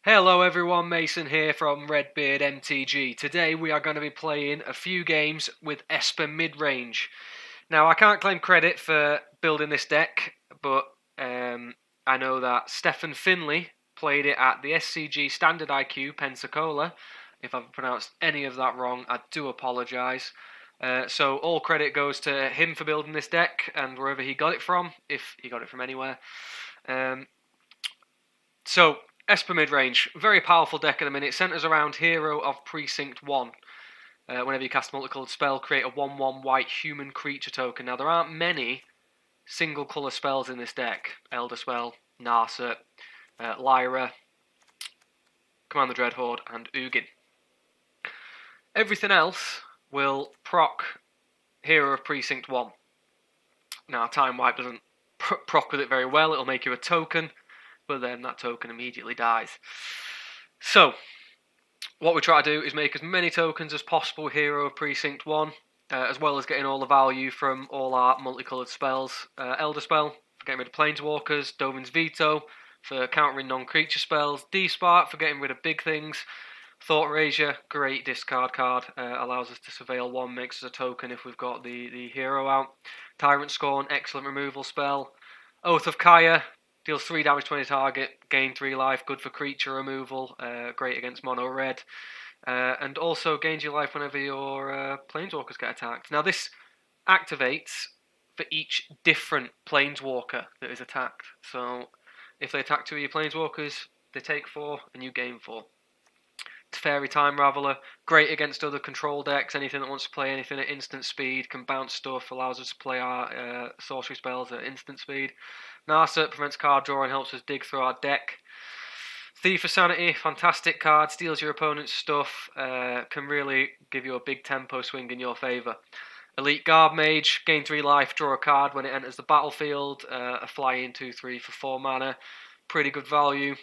Hello everyone, Mason here from RedBeardMTG. Today we are going to be playing a few games with Esper Midrange. Now I can't claim credit for building this deck, but I know that Stefan Finley played it at the SCG Standard IQ Pensacola. If I've pronounced any of that wrong, I do apologise. So all credit goes to him for building this deck and wherever he got it from, if he got it from anywhere. So Esper Midrange, very powerful deck at the minute. Centres around Hero of Precinct 1. Whenever you cast a multicoloured spell, create a 1/1 white human creature token. Now, there aren't many single colour spells in this deck. Elder Spell, Narset, Lyra, Command the Dreadhorde, and Ugin. Everything else will proc Hero of Precinct 1. Now, Time Wipe doesn't proc with it very well. It'll make you a token, but then that token immediately dies. So, what we try to do is make as many tokens as possible Hero of Precinct 1, as well as getting all the value from all our multicoloured spells. Elder Spell, for getting rid of Planeswalkers, Dovin's Veto, for countering non-creature spells, D-Spark, for getting rid of big things, Thought Erasure, great discard card, allows us to surveil one, makes us a token if we've got the hero out. Tyrant Scorn, excellent removal spell. Oath of Kaya, deals 3 damage to any target, gain 3 life, good for creature removal, great against mono red. And also gains your life whenever your planeswalkers get attacked. Now this activates for each different planeswalker that is attacked. So if they attack 2 of your planeswalkers, they take 4 and you gain 4. Teferi Time Raveler, great against other control decks. Anything that wants to play anything at instant speed, can bounce stuff, allows us to play our sorcery spells at instant speed. Narset prevents card draw and helps us dig through our deck. Thief of Sanity, fantastic card, steals your opponent's stuff, can really give you a big tempo swing in your favour. Elite Guard Mage, gain 3 life, draw a card when it enters the battlefield, a fly-in 2/3 for 4 mana, pretty good value.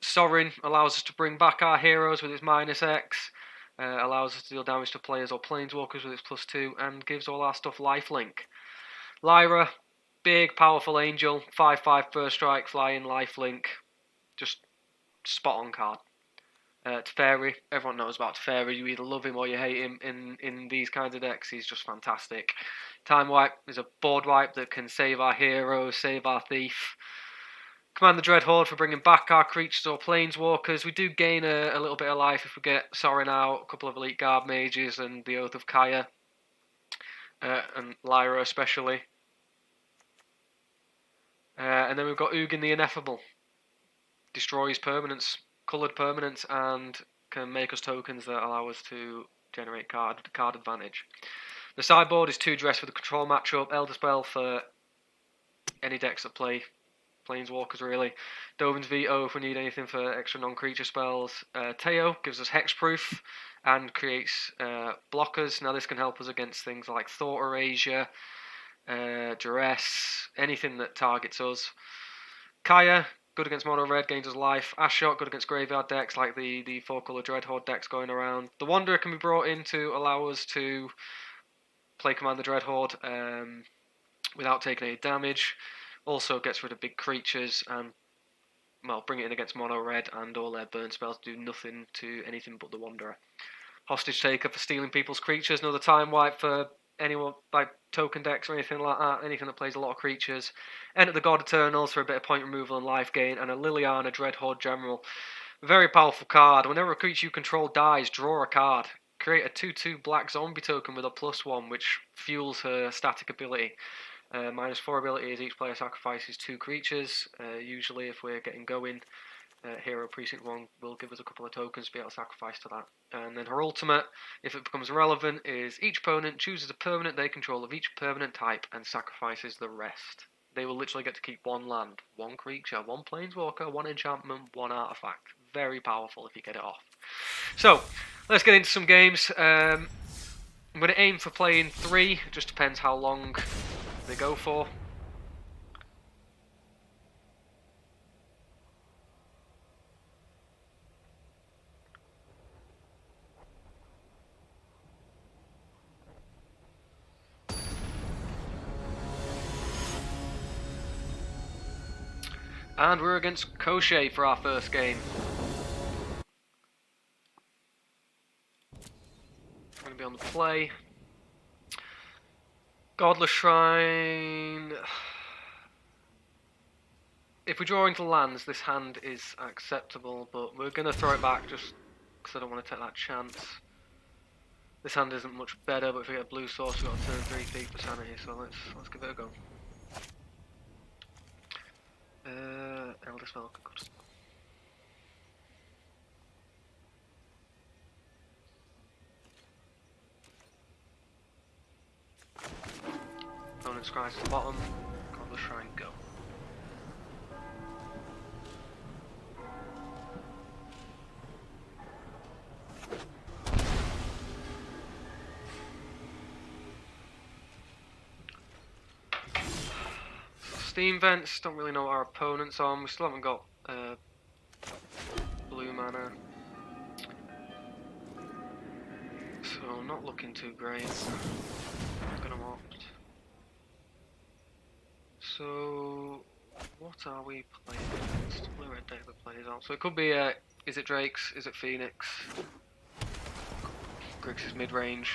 Sorin allows us to bring back our heroes with its -X, allows us to deal damage to players or planeswalkers with its +2, and gives all our stuff lifelink. Lyra, big, powerful angel, 5/5 first strike, fly-in, lifelink, just spot-on card. Teferi, everyone knows about Teferi, you either love him or you hate him in these kinds of decks, he's just fantastic. Time Wipe is a board wipe that can save our heroes, save our thief. Command the Dreadhorde for bringing back our creatures or planeswalkers. We do gain a little bit of life if we get Sorin out, a couple of Elite Guard Mages and the Oath of Kaya, and Lyra especially. And then we've got Ugin the Ineffable. Destroys permanents, coloured permanents, and can make us tokens that allow us to generate card advantage. The sideboard is 2 dress for the control matchup, Elder Spell for any decks that play planeswalkers really. Dovin's Veto if we need anything for extra non-creature spells. Teo gives us hexproof and creates blockers. Now this can help us against things like Thought Erasure, Duress, anything that targets us. Kaya, good against mono red, gains us life. Ashot, good against graveyard decks like the 4-colour Dreadhorde decks going around. The Wanderer can be brought in to allow us to play Command the Dreadhorde without taking any damage. Also gets rid of big creatures and, well, bring it in against mono red, and all their burn spells do nothing to anything but the Wanderer. Hostage Taker for stealing people's creatures, another Time Wipe for anyone like token decks or anything like that, anything that plays a lot of creatures. Enter the God Eternals for a bit of point removal and life gain, and a Liliana Dreadhorde General. Very powerful card. Whenever a creature you control dies, draw a card. Create a 2/2 black zombie token with a +1, which fuels her static ability. -4 ability is each player sacrifices 2 creatures. Usually if we're getting going, Hero Precinct 1 will give us a couple of tokens to be able to sacrifice to that. And then her ultimate, if it becomes relevant, is each opponent chooses a permanent they control of each permanent type and sacrifices the rest. They will literally get to keep 1 land, 1 creature, 1 planeswalker, 1 enchantment, 1 artifact. Very powerful if you get it off. So, let's get into some games. I'm going to aim for playing 3, it just depends how long they go for. And we're against Koshé for our first game. going to be on the play. Godless Shrine. If we draw into lands, this hand is acceptable, but we're going to throw it back just because I don't want to take that chance. This hand isn't much better, but if we get a blue source, we've got to turn 3 feet for sanity, so let's give it a go. Elder Spell, good spell. Opponent scries to the bottom, Godless Shrine, go. Steam Vents, don't really know what our opponent's on. We still haven't got blue mana. So, not looking too great. I'm gonna opt. So, what are we playing against? Blue Red deck that plays out. So it could be, is it Drake's? Is it Phoenix? Grixis Midrange.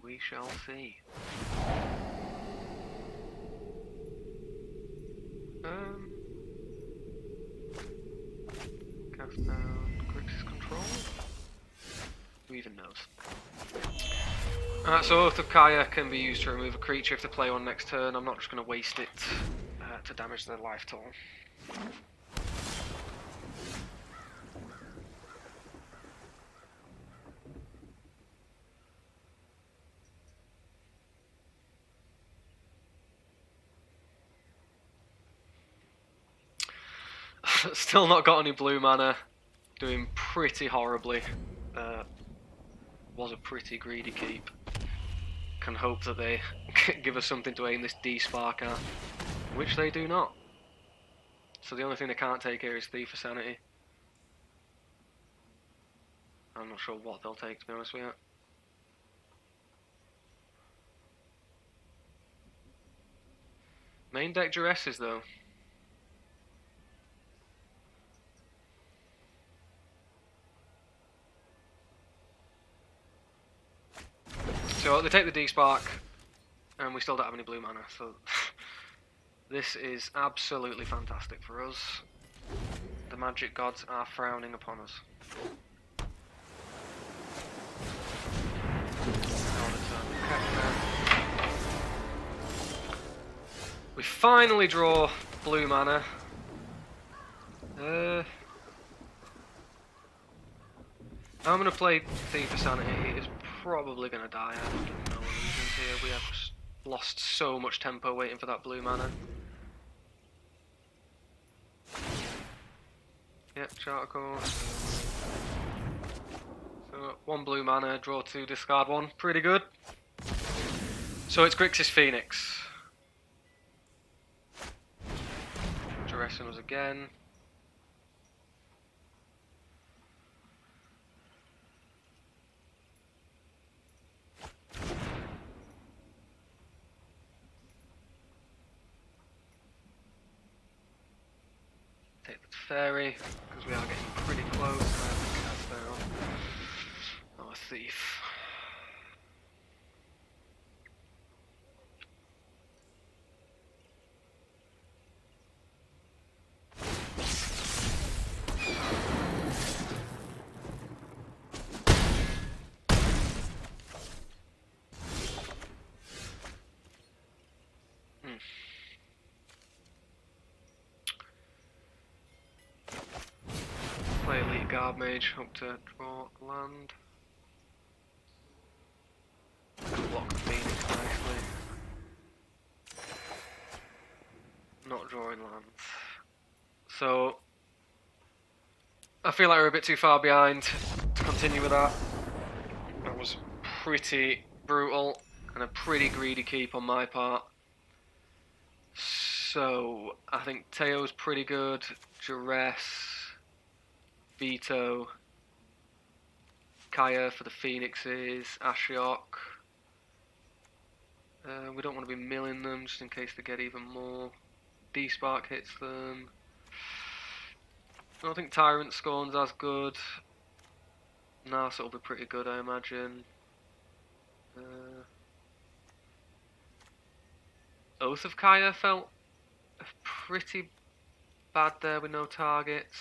We shall see. Cast down Grixis Control. Who even knows? So Oath of Kaya can be used to remove a creature if they play one next turn. I'm not just going to waste it to damage their life total. Still not got any blue mana. Doing pretty horribly. Was a pretty greedy keep. Can hope that they give us something to aim this D-Spark at, which they do not. So the only thing they can't take here is Thief for Sanity. I'm not sure what they'll take, to be honest with you. Main deck Duresses though. So they take the D-Spark, and we still don't have any blue mana, so this is absolutely fantastic for us. The magic gods are frowning upon us. We finally draw blue mana. I'm going to play Thief for Sanity. He is probably going to die. I have no illusions here. We have just lost so much tempo waiting for that blue mana. Yep, Charter Course. So, 1 blue mana, draw 2, discard 1. Pretty good. So it's Grixis Phoenix. Duressing us again. Take the fairy, because we are getting pretty close. Cast down. Oh, a thief. Play Elite Guard Mage, hope to draw land. Block the Phoenix nicely. Not drawing lands. So, I feel like we're a bit too far behind to continue with that. That was pretty brutal and a pretty greedy keep on my part. So, I think Teo's pretty good, Duress, Veto, Kaya for the Phoenixes, Ashiok. We don't want to be milling them just in case they get even more. D-Spark hits them. I don't think Tyrant Scorn's as good. Narset will be pretty good, I imagine. Oath of Kaya felt pretty bad there with no targets.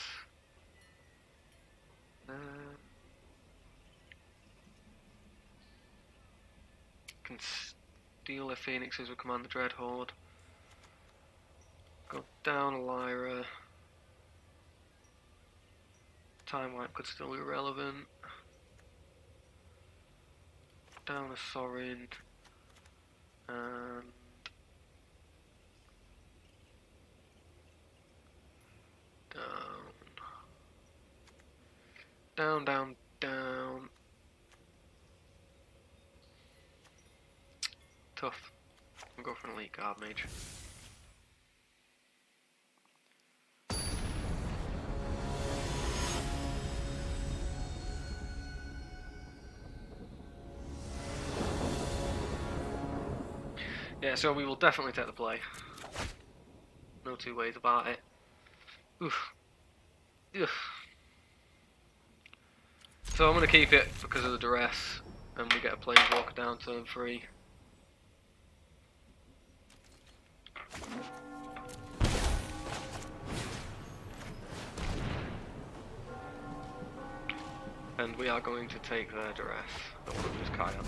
Can steal their Phoenixes with Command the Dread Horde. Go down a Lyra. Time Wipe could still be relevant. Down a Sorin. And down. Down. Tough. We'll go for an Elite Guard Mage. Yeah, so we will definitely take the play. No two ways about it. Oof. Ugh. So I'm going to keep it because of the duress, and we get a Planeswalker down turn 3. And we are going to take their duress. Don't want to lose Kaya.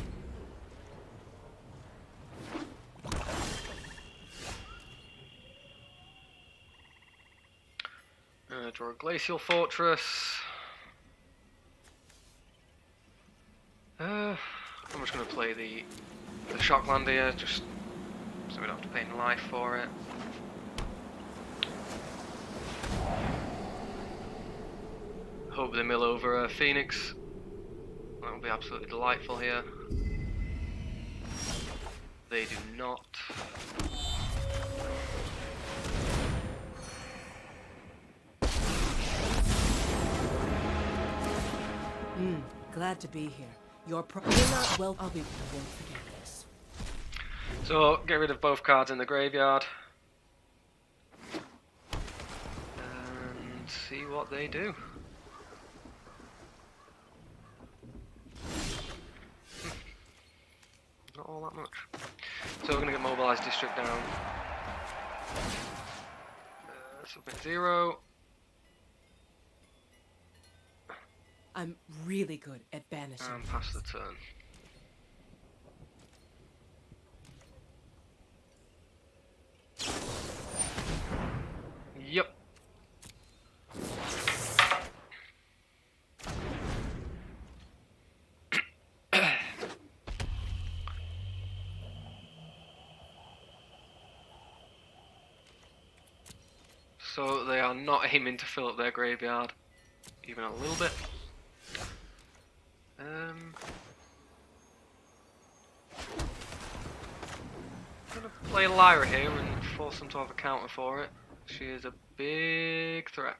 Draw a Glacial Fortress. I'm just going to play the Shockland here, just so we don't have to pay in life for it. Hope they mill over a Phoenix. That would be absolutely delightful here. They do not. Glad to be here. You're not well. I won't forget this. So get rid of both cards in the graveyard and see what they do. Not all that much. So we're going to get Mobilized District down. Submit 0. I'm really good at banishing. And pass the turn. Yep. So they are not aiming to fill up their graveyard, even a little bit. I'm gonna play Lyra here and force them to have a counter for it. She is a big threat.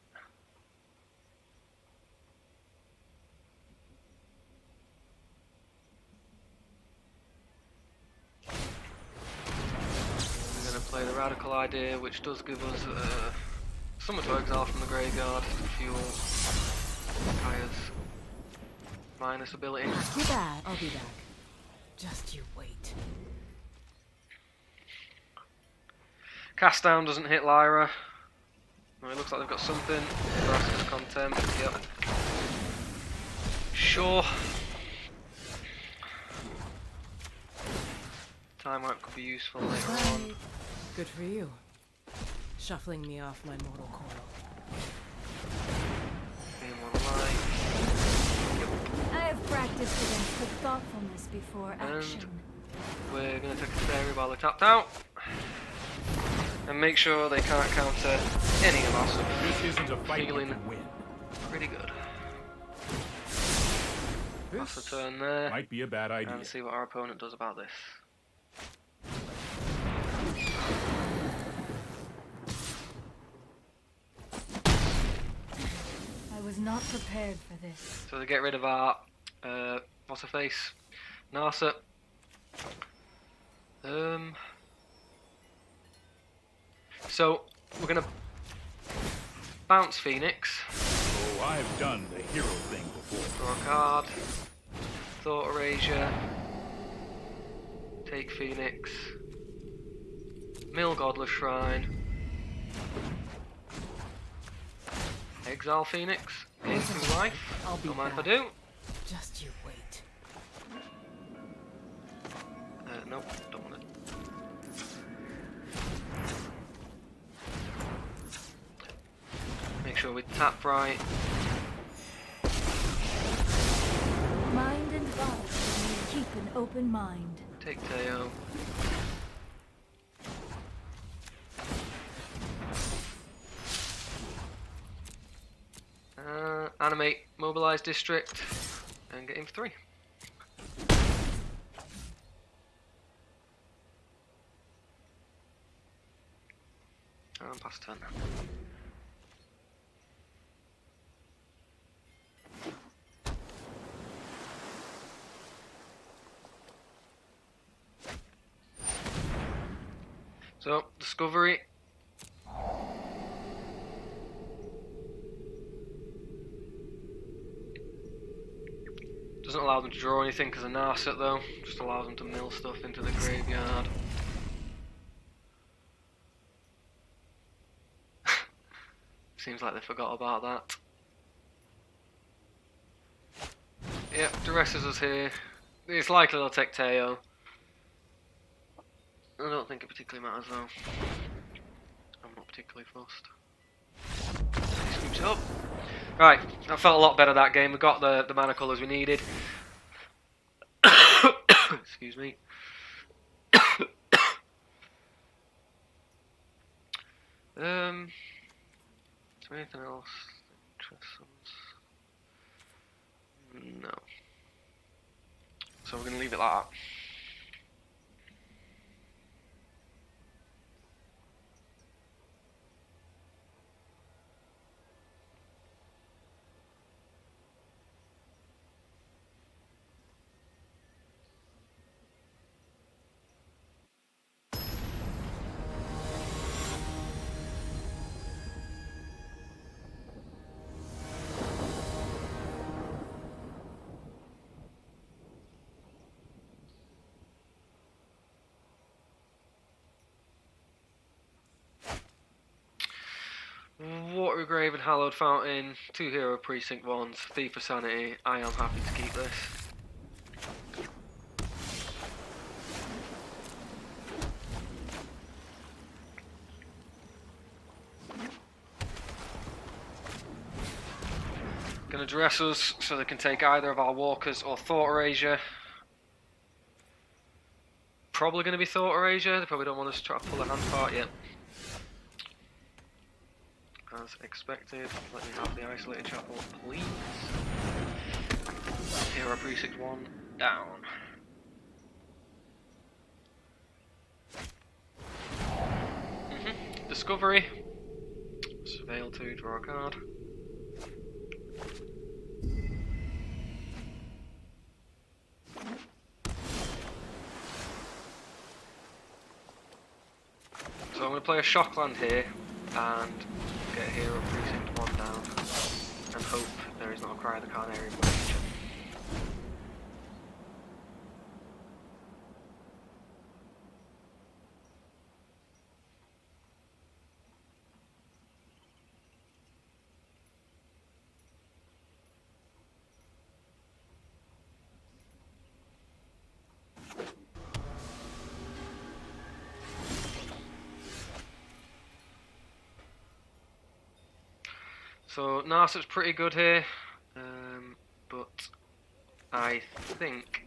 I'm gonna play the Radical Idea, which does give us Summon to Exile from the graveyard to fuel Kaya's minus ability. Too bad. I'll be back. Just you wait. Cast down doesn't hit Lyra. Oh, it looks like they've got something. Versus Contempt. Yep. Sure. Time Wipe could be useful later on. Good for you. Shuffling me off my mortal coil. Game on life. I have practiced against the thoughtfulness before action. We're going to take a fairy while they're tapped out. And make sure they can't counter any of our stuff. This isn't a fight you can win. Pretty good. Pass the turn there. Might be a bad idea. And see what our opponent does about this. I was not prepared for this. So they get rid of our what's her face? Narset. So we're gonna Bounce Phoenix. Oh, I've done the hero thing before. Draw a card. Thought Erasure. Take Phoenix. Mill Godless Shrine. Exile Phoenix. Gain 2 life. I'll be Don't mind if I back. do. Just you wait. Nope, don't want it. Make sure we tap right. Mind and body. Keep an open mind. Take Teo. Animate Mobilize District and get him for 3. And pass turn. So, Discovery. Doesn't allow them to draw anything because of Narset though, just allows them to mill stuff into the graveyard. Seems like they forgot about that. Yep, Duresses us here. It's likely they'll take Teo. I don't think it particularly matters though. I'm not particularly fussed. He scoops it up. Right, I felt a lot better that game. We got the mana colours we needed. Excuse me. Is there anything else interesting? No. So we're going to leave it like that. Watergrave and Hallowed Fountain, 2 hero precinct 1s, Thief for Sanity. I am happy to keep this. Gonna dress us so they can take either of our walkers or Thought Erasure. Probably gonna be Thought Erasure, they probably don't want us to try to pull a hand apart yet. As expected, let me have the Isolated Chapel, please. Hero Precinct 1 down. Discovery. Surveil 2, draw a card. So I'm going to play a Shockland here and get Hero Precinct 1 down and hope there is not a Cry of the Carnarian creature. So Narset's pretty good here, but I think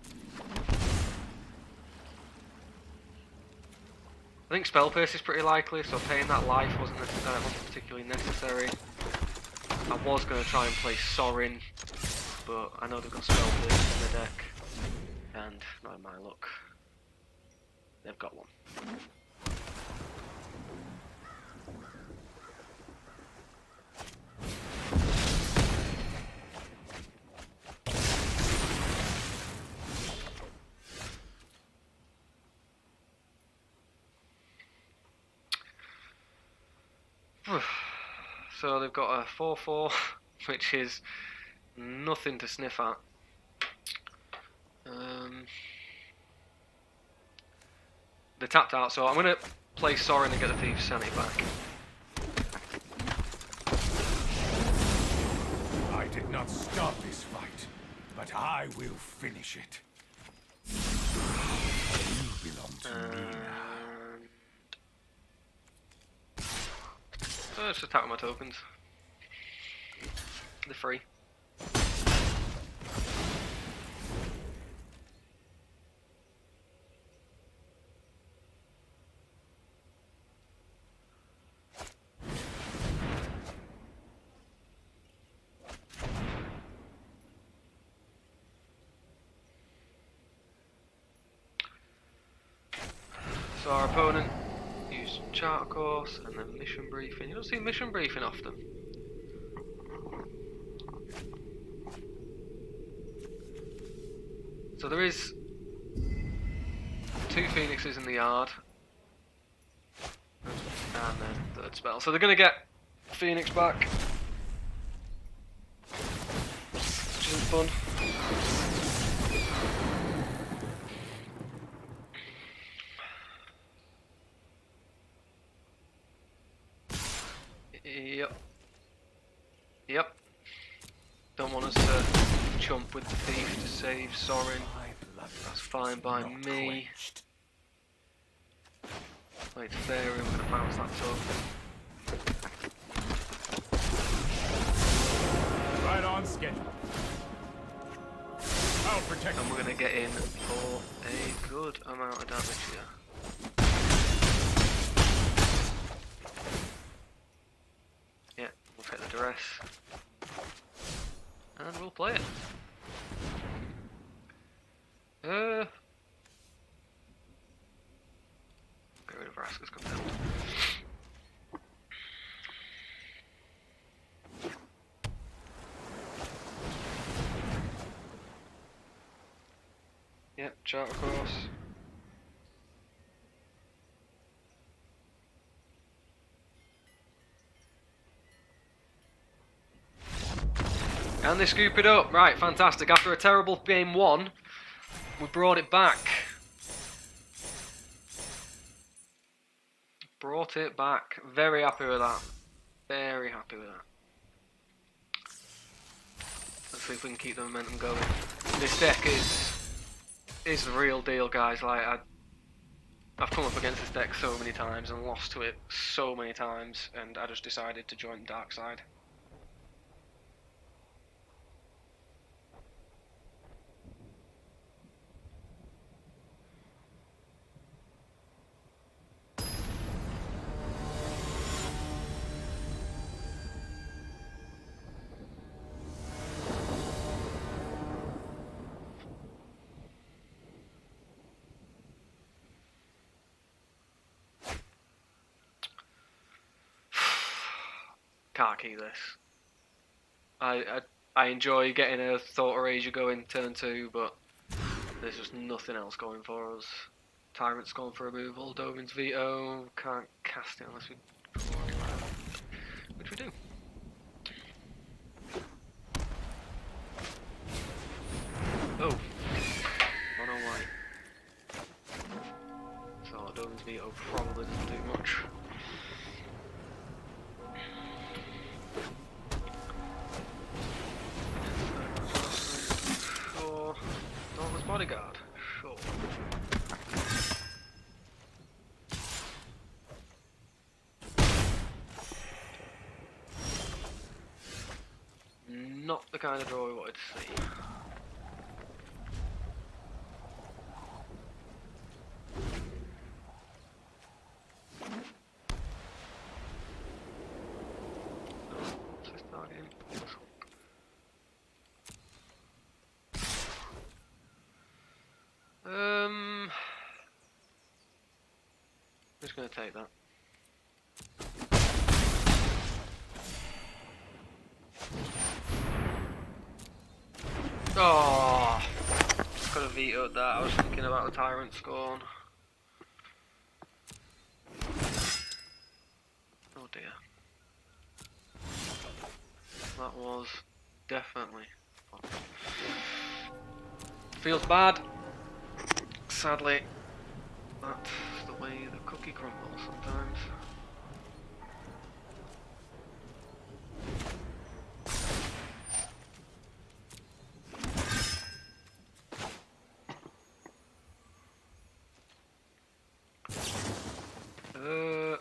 Spell Pierce is pretty likely, so paying that life wasn't particularly necessary. I was going to try and play Sorin, but I know they've got Spell Pierce in the deck, and not in my luck, they've got one. So they've got a 4/4, which is nothing to sniff at. They tapped out, so I'm going to play Sorin and get the Thief's Sanity back. I did not start this fight, but I will finish it. You belong to me now. Let's just attack with my tokens. They're free. So our opponent used chart course and then mission briefing. You don't see mission briefing often. So there is 2 Phoenixes in the yard. And then third spell. So they're going to get Phoenix back. Which isn't fun. Yep. Don't want us to chump with the Thief to save Sorin. That's fine by me. Wait, Fairy, we're going to bounce that token. Right on schedule. I'll protect. And we're going to get in for a good amount of damage here. Yeah, we'll take the duress. And we'll play it. Get rid of Vraska's Contempt. Yep, chart course. And they scoop it up. Right, fantastic. After a terrible game 1, we brought it back. Brought it back. Very happy with that. Very happy with that. Let's see if we can keep the momentum going. This deck is the real deal, guys. Like I've come up against this deck so many times and lost to it so many times, and I just decided to join the dark side. Can't keep this. I enjoy getting a Thought Erasure going turn 2, but there's just nothing else going for us. Tyrant's gone for removal, Dovin's Veto, can't cast it unless we draw it around, which we do. Oh, mono white. So Dovin's Veto probably doesn't do much. Bodyguard, sure. Not the kind of draw we wanted to see. What's this target? I'm just going to take that. Oh, could have vetoed that. I was thinking about the Tyrant Scorn. Oh dear. That was definitely fun. Feels bad. Sadly, that's the way the cookie crumbles sometimes.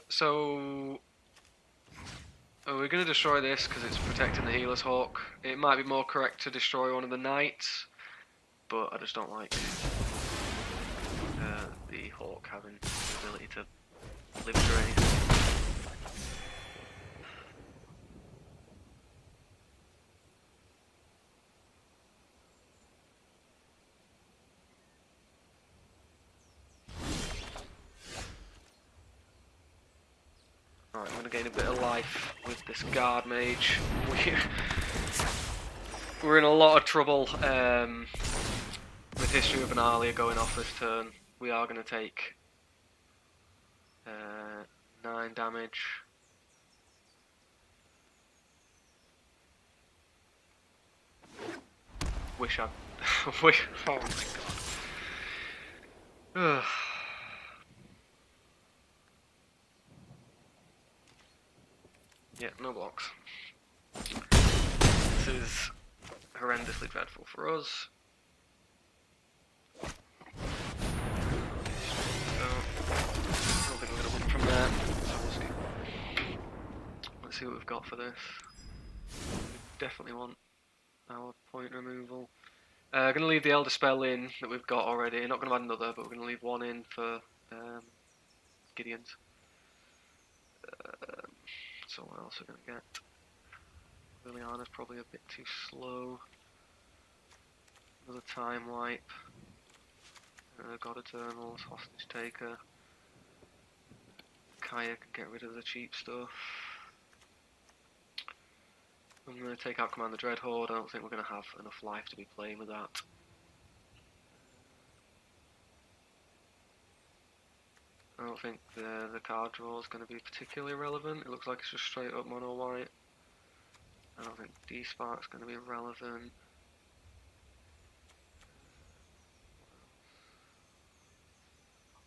So we're going to destroy this because it's protecting the Healer's Hawk. It might be more correct to destroy one of the Knights, but I just don't like the Hawk having the ability to live drain. Alright, I'm going to gain a bit of life with this Guard Mage. We're in a lot of trouble with History of Analia going off this turn. We are going to take 9 damage. Wish I... wish... Oh my god. Yeah, no blocks. This is horrendously dreadful for us. So, I don't think we're going to win from there. So let's see what we've got for this. We definitely want our point removal. Going to leave the Elder Spell in that we've got already. Not going to add another, but we're going to leave one in for Gideon's. So what else are we going to get? Liliana's probably a bit too slow. Another Time Wipe. God Eternals, Hostage Taker. Kaya can get rid of the cheap stuff. I'm going to take out Commander Dreadhorde. I don't think we're going to have enough life to be playing with that. I don't think the card draw is going to be particularly relevant. It looks like it's just straight up mono white. I don't think D-Spark's going to be relevant.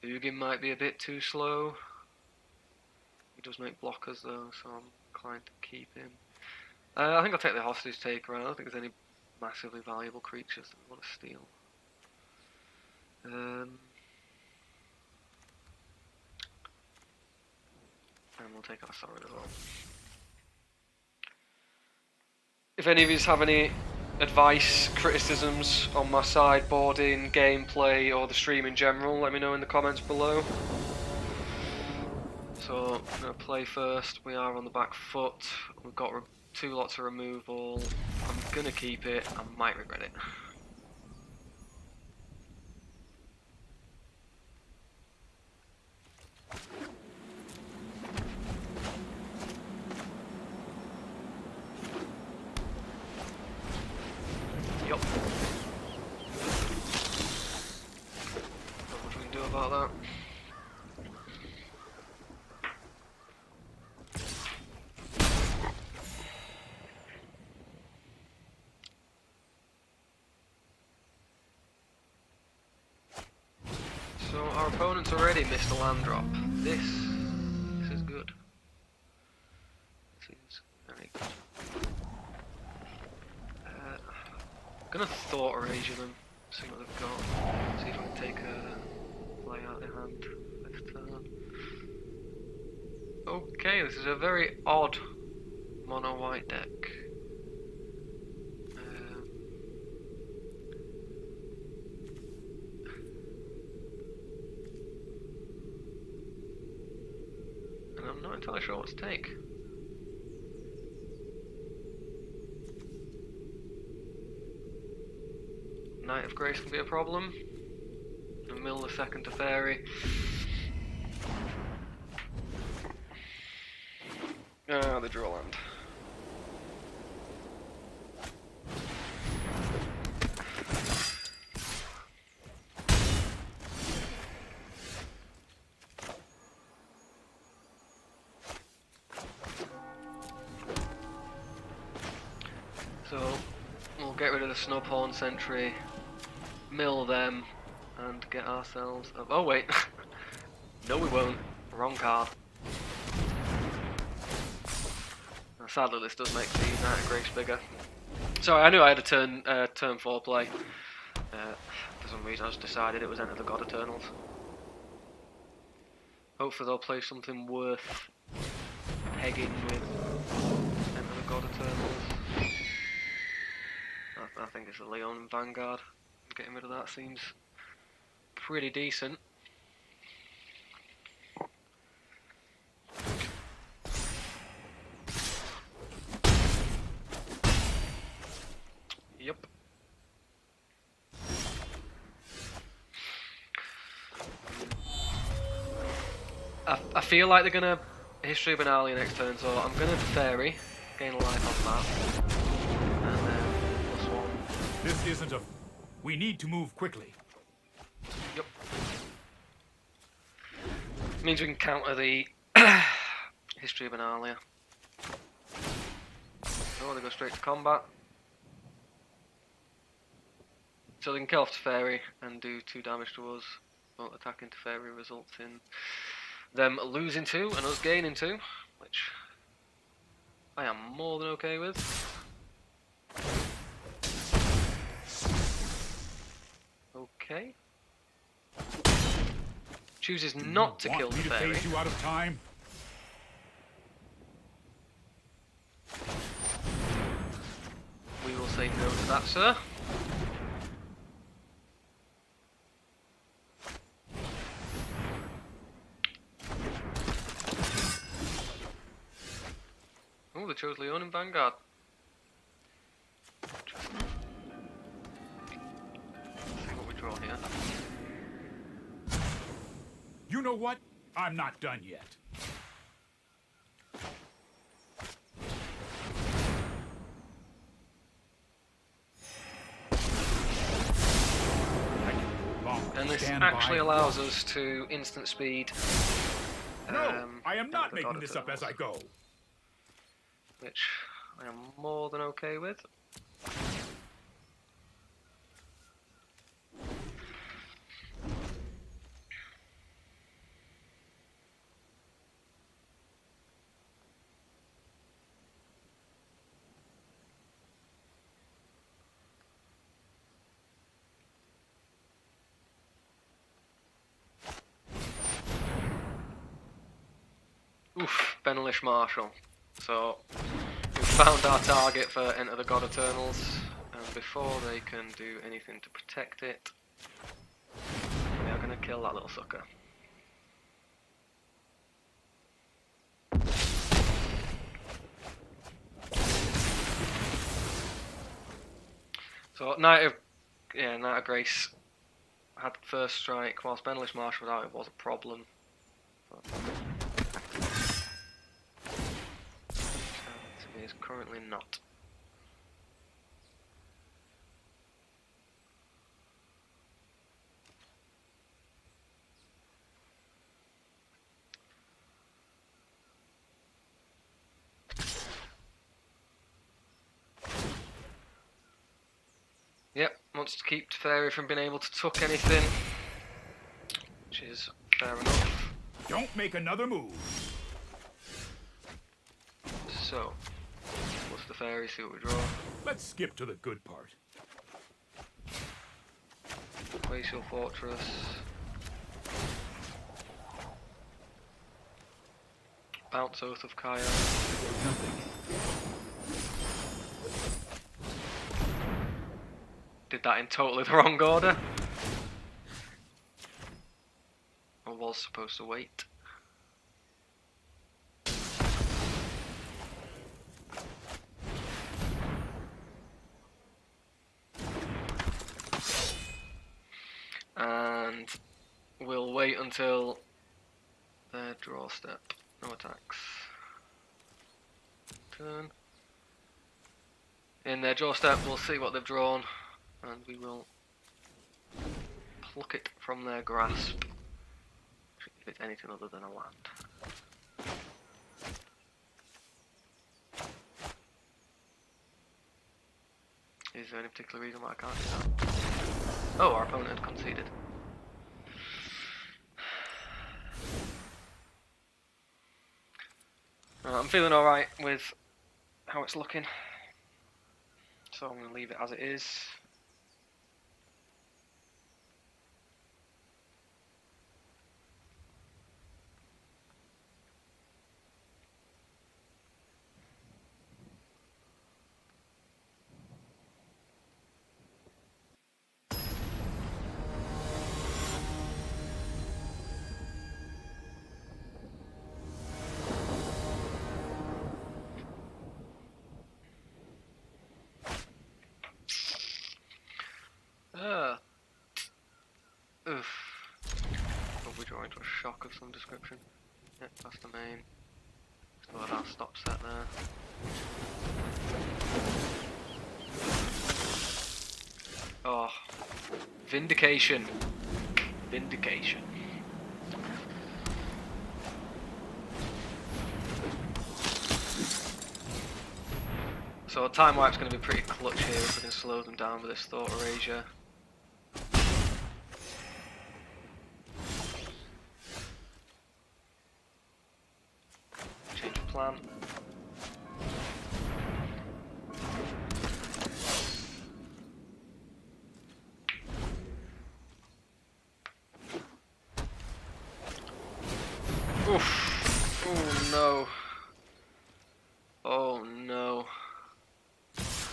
Ugin might be a bit too slow. He does make blockers though, so I'm inclined to keep him. I think I'll take the Hostage Taker. I don't think there's any massively valuable creatures that we want to steal. And we'll take our Sorin as well. If any of you have any advice, criticisms on my sideboarding, gameplay, or the stream in general, let me know in the comments below. So, I'm going to play first. We are on the back foot. We've got 2 lots of removal. I'm going to keep it. I might regret it. Yup. Not much we can do about that. So our opponent's already missed a land drop. This is good. This is very good. I'm gonna Thought Erasure them, see what they've got, see if I can take a play out of their hand this turn. Okay, this is a very odd mono white deck. And I'm not entirely sure what to take. Knight of Grace can be a problem. And mill the second to Fairy. Ah, they drew a land. So we'll get rid of the Snubhorn Sentry, mill them, and get ourselves... Oh wait, no we won't. Wrong card. Sadly, this does make the Knight of Grace bigger. Sorry, I knew I had a turn 4 play. For some reason, I just decided it was Enter the God Eternals. Hopefully, they'll play something worth pegging with Enter the God Eternals. I think it's a Leon Vanguard. Getting rid of that seems pretty decent. Yep. I feel like they're gonna History of Benalia next turn, so I'm gonna Fairy, gain a life off that, and then +1. This isn't a... We need to move quickly. Yep. Means we can counter the History of Benalia. Oh, they go straight to combat. So they can kill off Teferi and do 2 damage to us, but attacking Teferi results in them losing 2 and us gaining 2, which I am more than okay with. Okay. Chooses not to kill Teferi. Want me to phase you out of time? We will say no to that, sir. Oh, they chose Leon in Vanguard. Interesting. Let's see what we draw here. You know what? I'm not done yet. And this actually allows us to instant speed. No, I am not making this up as I go. Which I am more than okay with. Oof, Benelish Marshall. So, we've found our target for Enter the God Eternals, and before they can do anything to protect it, we are going to kill that little sucker. So, Knight of Grace had first strike, whilst Benelish Marshall was out, it was a problem. It is currently not. Yep, wants to keep Teferi from being able to tuck anything, which is fair enough. Don't make another move. So, what's the Teferi? See what we draw. Let's skip to the good part. Glacial Fortress. Bounce Oath of Kaya. Did that in totally the wrong order. I was supposed to wait. And we'll wait until their draw step. No attacks. Turn. In their draw step, we'll see what they've drawn, and we will pluck it from their grasp if it's anything other than a land. Is there any particular reason why I can't do that? Oh, our opponent had conceded. I'm feeling alright with how it's looking, so I'm going to leave it as it is. Probably draw into a shock of some description. Yep, that's the main. Still had our stop set there. Oh, vindication. Vindication. So time wipe's going to be pretty clutch here if we can slow them down with this Thought Erasure. Change of plan. Oof. Oh no. Oh no.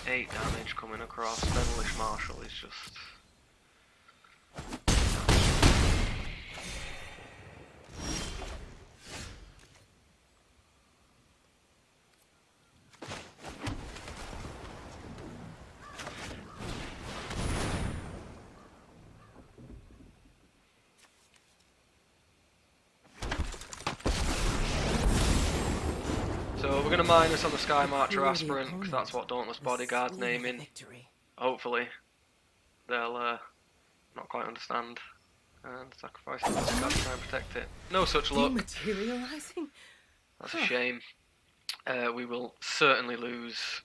8 damage coming across. Devilish Marshal is just... So we're going to minus on the Sky Marcher Aspirant, because that's what Dauntless Bodyguard's naming. Hopefully they'll not quite understand and sacrifice the bodyguard to try and protect it. No such luck. Materializing? That's a shame. We will certainly lose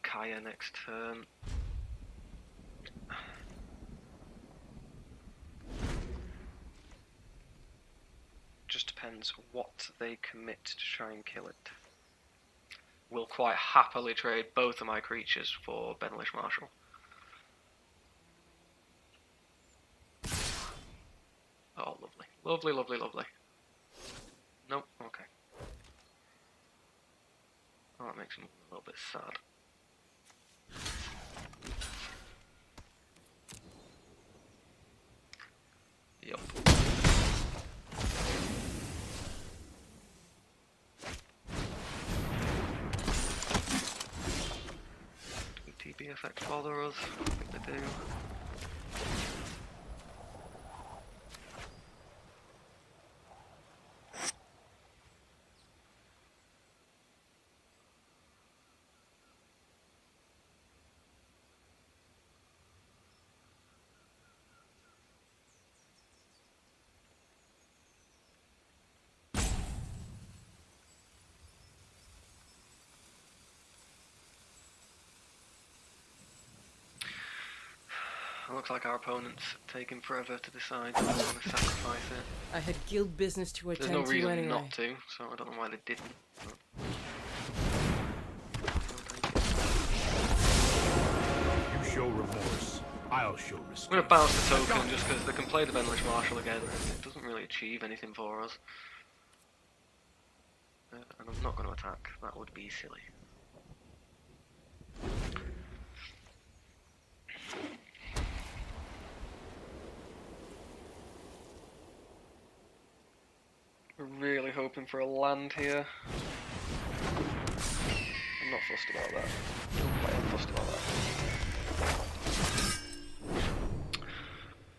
Kaya next turn. Just depends what they commit to try and kill it. Will quite happily trade both of my creatures for Devilish Marshal. Oh, lovely. Lovely, lovely, lovely. Nope, okay. Oh, that makes him a little bit sad. Yup. TP effects bother us? I think they do. It looks like our opponent's taking forever to decide if they want to sacrifice it. I had guild business to There's attend no to reason anyway. not to, so I don't know why they didn't. You show remorse, I'll show respect. I'm going to bounce the token just because they can play the Devilish Marshal again and it doesn't really achieve anything for us. And I'm not going to attack, that would be silly. We're really hoping for a land here. I'm not fussed about that. I am fussed about that.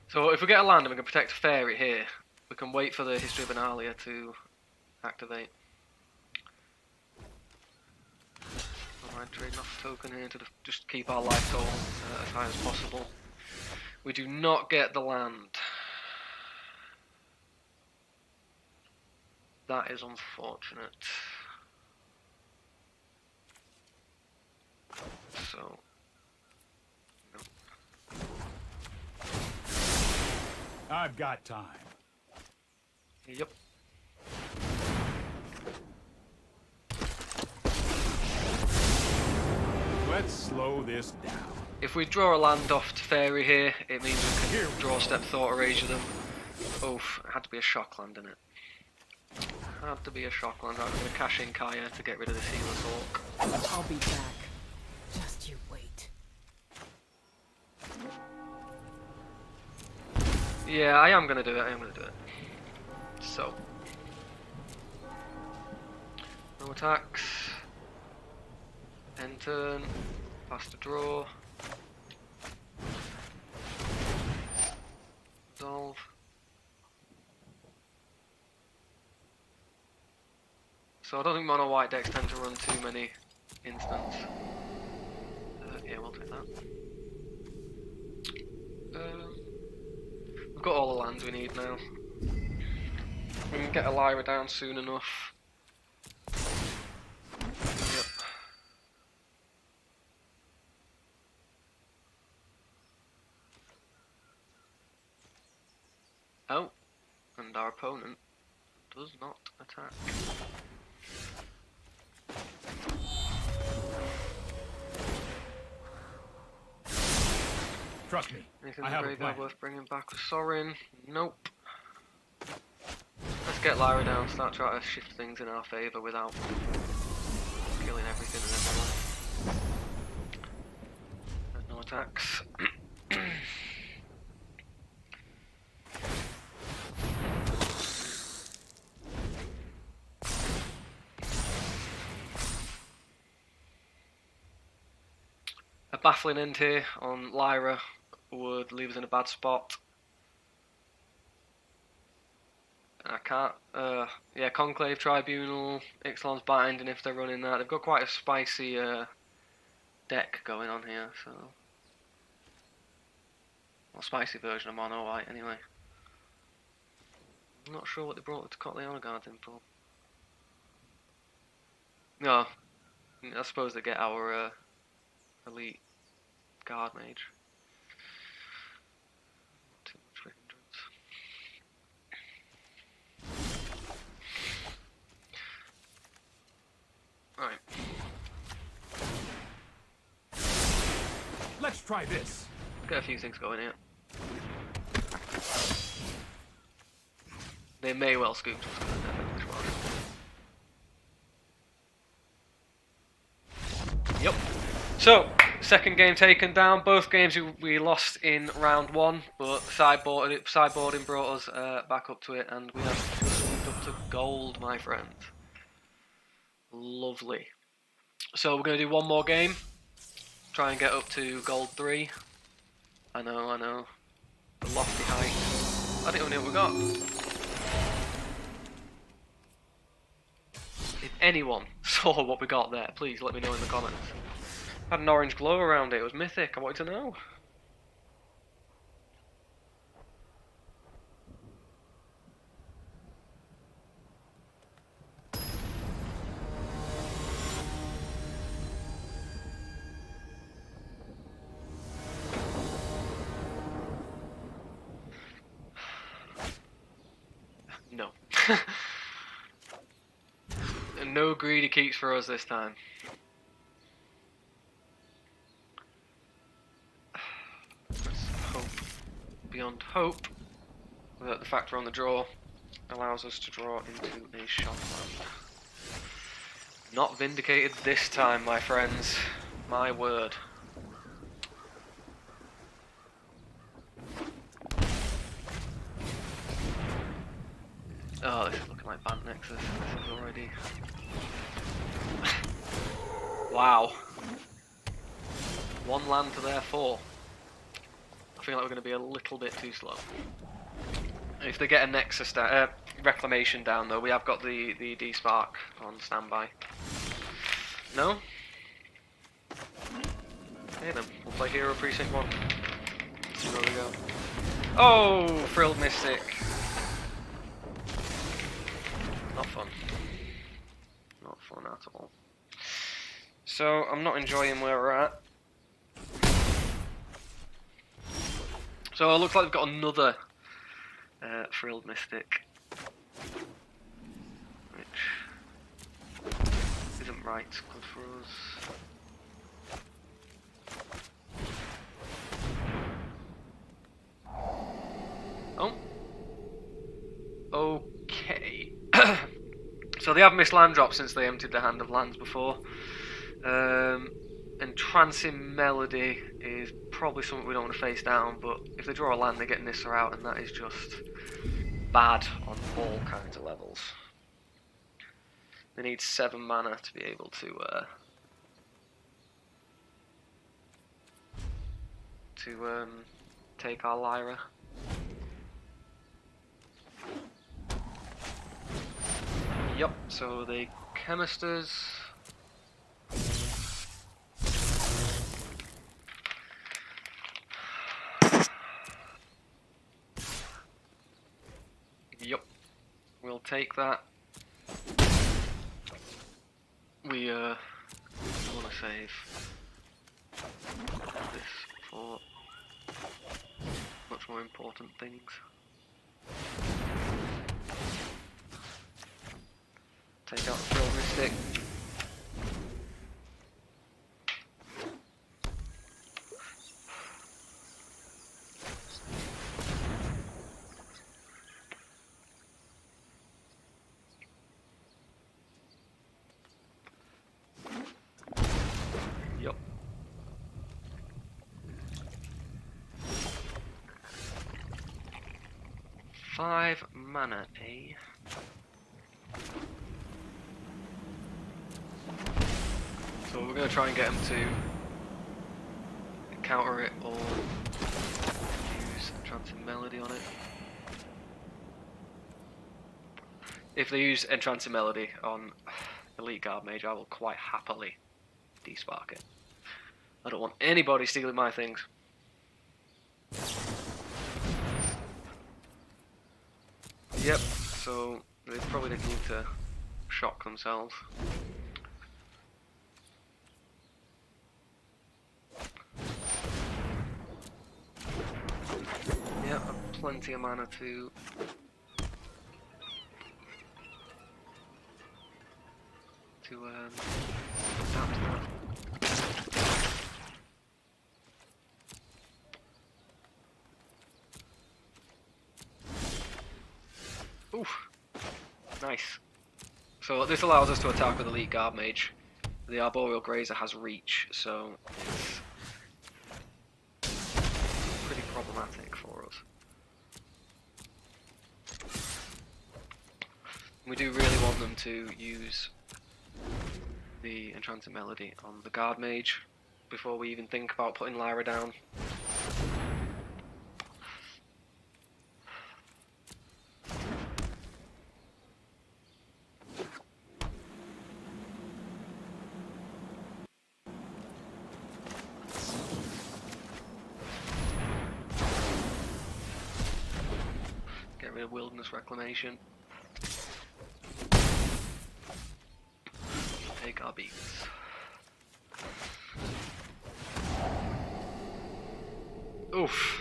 So if we get a land and we can protect a fairy here, we can wait for the History of Analia to activate. I might trade off a token here to just keep our life total as high as possible. We do not get the land. That is unfortunate. So I've got time. Yep. Let's slow this down. If we draw a land off to Fairy here, it means we can draw step Thought Erasure them. Oof, it had to be a shock land, didn't it? Had to be a shock land. I'm going to cash in Kaya to get rid of the Sealer's Hawk. I'll be back. Just you wait. Yeah, I am going to do it. So. No attacks. End turn. Pass to draw. Resolve. So I don't think mono white decks tend to run too many instants. Yeah, we'll take that. We've got all the lands we need now. We can get a Lyra down soon enough. Yep. Oh, and our opponent does not attack. Trust me, Anything I in the have a graveyard plan. worth bringing back with Sorin? Nope. Let's get Lyra down, start trying to shift things in our favour without killing everything and everyone. There's no attacks. A baffling end here on Lyra would leave us in a bad spot. I can't, yeah, Conclave, Tribunal, Ixalan's Bind, and if they're running that, they've got quite a spicy deck going on here, so. Well, spicy version of Mono White, anyway. I'm not sure what they brought the Cotleona Guards in for. No, I suppose they get our elite guard mage. Too much for hindrance. Right. Let's try this. Get a few things going here. They may well scoop us. Yep. So, second game taken down. Both games we lost in round one, but sideboarding brought us back up to it, and we have just moved up to gold, my friend. Lovely. So we're going to do one more game. Try and get up to gold 3. I know. The lofty height. I don't even know what we got. If anyone saw what we got there, please let me know in the comments. Had an orange glow around it. It was mythic. I wanted to know. No. And no greedy keeps for us this time. Let's hope beyond hope that the factor on the draw allows us to draw into a shot land. Not vindicated this time, my friends. My word. Oh, this is looking like Bant Nexus. This is already... Wow. 1 land to their 4. I feel like we're going to be a little bit too slow. If they get a Nexus Reclamation down though, we have got the D-Spark on standby. No? Okay then, we'll play Hero Precinct 1. See where we go. Oh! Frilled Mystic. Not fun. Not fun at all. So, I'm not enjoying where we're at. So, it looks like we've got another Frilled Mystic, which isn't right good for us. Oh. Okay. So they have missed land drops since they emptied their hand of lands before. Entrancing Melody is probably something we don't want to face down, but if they draw a land, they get Nissa out, and that is just bad on all kinds of levels. They need 7 mana to be able to take our Lyra. Yup, so the Chemisters. Yup, we'll take that. We want to save this for much more important things. Take out the Frilled Mystic. Yup. Five mana, eh? So we're going to try and get them to counter it or use Entrancing Melody on it. If they use Entrancing Melody on Elite Guard Mage, I will quite happily despark it. I don't want anybody stealing my things. Yep, so they probably didn't need to shock themselves. Yep, plenty of mana to adapt to that. Oof, nice. So this allows us to attack with Elite Guard Mage. The Arboreal Grazer has reach, so it's pretty problematic for us. We do really want them to use the Enchanted Melody on the Guard Mage before we even think about putting Lyra down. Get rid of Wilderness Reclamation. Take our beats. Oof.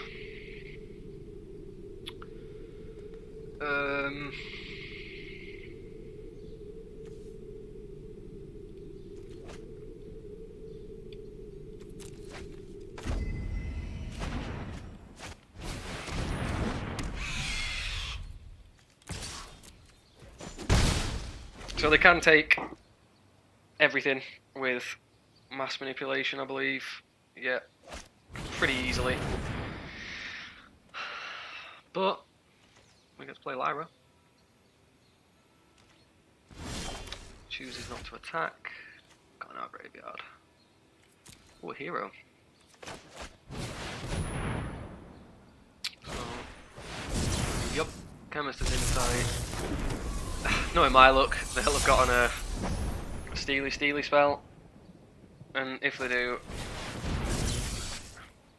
So they can take everything with mass manipulation, I believe. Yeah, pretty easily. But we get to play Lyra. Chooses not to attack. Got an our graveyard. Oh, a hero. So, yup, Chemist is inside. Knowing my luck, they'll have gotten a Steely spell, and if they do,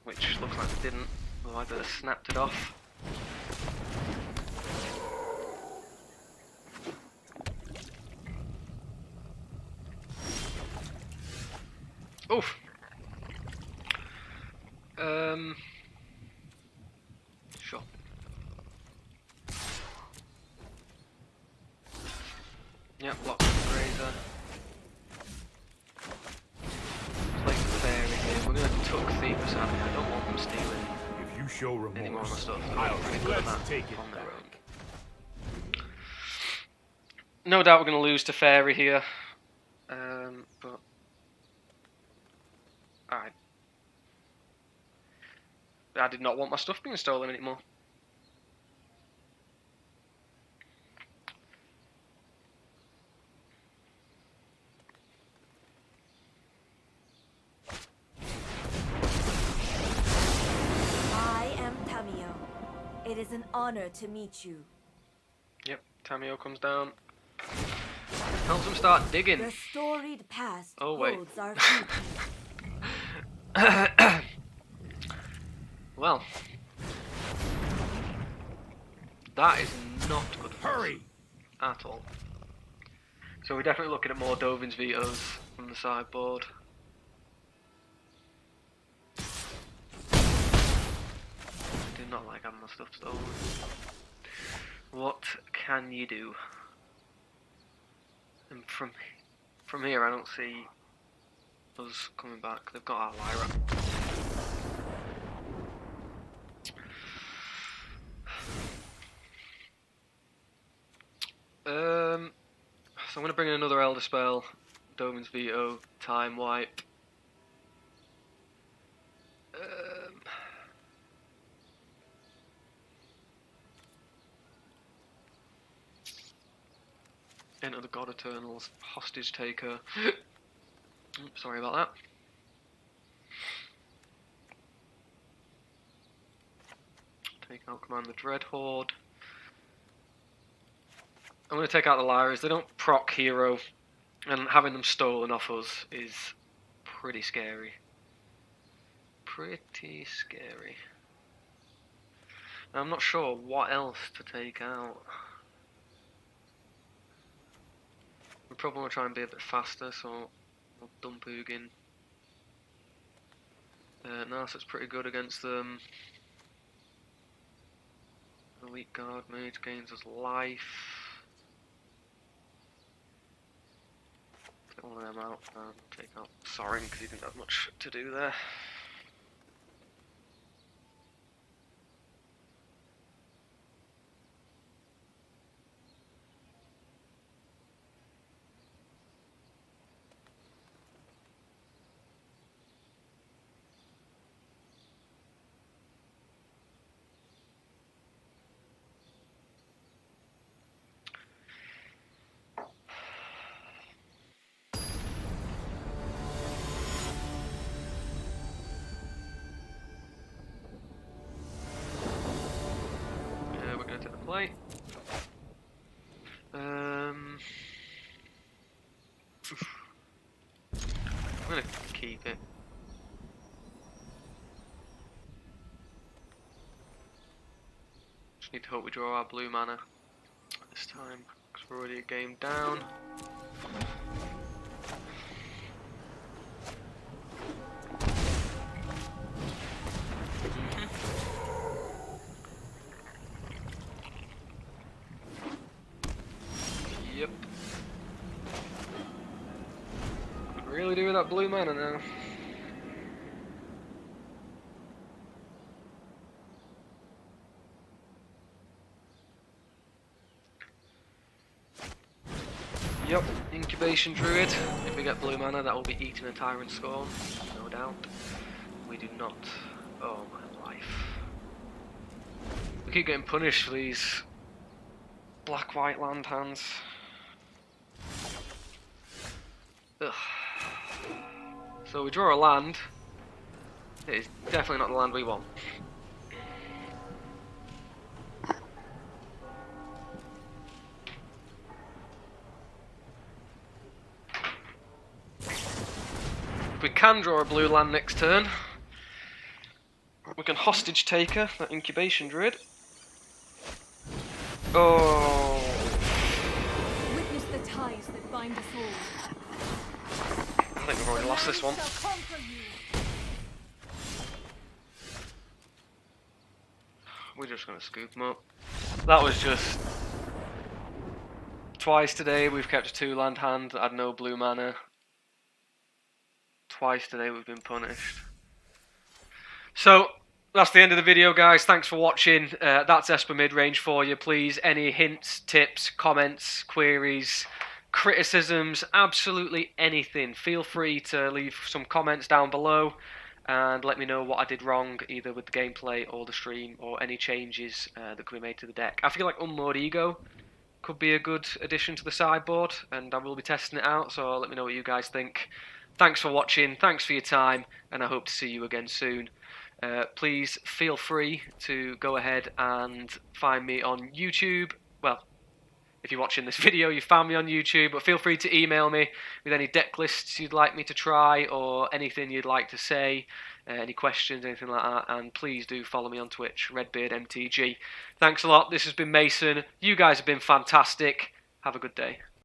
which looks like they didn't, otherwise they'd have snapped it off. Oof. Sure. Yep, block the Grazer. Play the Fairy here. We're going to tuck Thebus out here. I don't want them stealing If you show any more of my remorse, stuff. I'll Pretty good at let's that take it on their back. own. No doubt we're going to lose to Fairy here. But alright. I did not want my stuff being stolen anymore. I am Tamio. It is an honor to meet you. Yep, Tamio comes down. Helps him start digging. The storied past Oh, wait. holds our future. Well, that is not good for us Hurry! at all. So we're definitely looking at more Dovin's vetoes from the sideboard. I do not like having my stuff stolen. What can you do? And from here, I don't see us coming back. They've got our Lyra. So I'm going to bring in another Elder Spell, Domin's Veto, Time Wipe. Enter the God Eternals, Hostage Taker. Oops, sorry about that. Take out Command the Dread Horde. I'm going to take out the Lyras. They don't proc hero, and having them stolen off us is pretty scary. Pretty scary. Now, I'm not sure what else to take out. We probably want to try and be a bit faster, so we'll dump Ugin. Narset's pretty good against them. Elite Guard Mage gains us life. Take one of them out and take out Sorin because he didn't have much to do there. Play. I'm gonna keep it. Just need to hope we draw our blue mana this time, because we're already a game down. Yep. Could really do with that blue mana now. Yep, Incubation Druid. If we get blue mana, that will be eating a Tyrant Scorn, no doubt. We do not. Oh my life. We keep getting punished for these black-white land hands. Ugh. So we draw a land. It is definitely not the land we want. If we can draw a blue land next turn, we can Hostage Taker, that Incubation Druid. Oh. Witness the ties that bind us all. I think we've already lost this one. Shall conquer you. We're just going to scoop them up. That was just Twice today we've kept a 2-land hand that had no blue mana. Twice today we've been punished. So, that's the end of the video, guys. Thanks for watching. That's Esper Midrange for you. Please, any hints, tips, comments, queries, criticisms, absolutely anything, feel free to leave some comments down below and let me know what I did wrong, either with the gameplay or the stream, or any changes that could be made to the deck. I feel like Unmoored Ego could be a good addition to the sideboard, and I will be testing it out, so let me know what you guys think. Thanks for watching, thanks for your time, and I hope to see you again soon. Please feel free to go ahead and find me on YouTube. Well, if you're watching this video, you found me on YouTube, but feel free to email me with any deck lists you'd like me to try, or anything you'd like to say, any questions, anything like that, and please do follow me on Twitch, RedBeardMTG. Thanks a lot, this has been Mason, you guys have been fantastic, have a good day.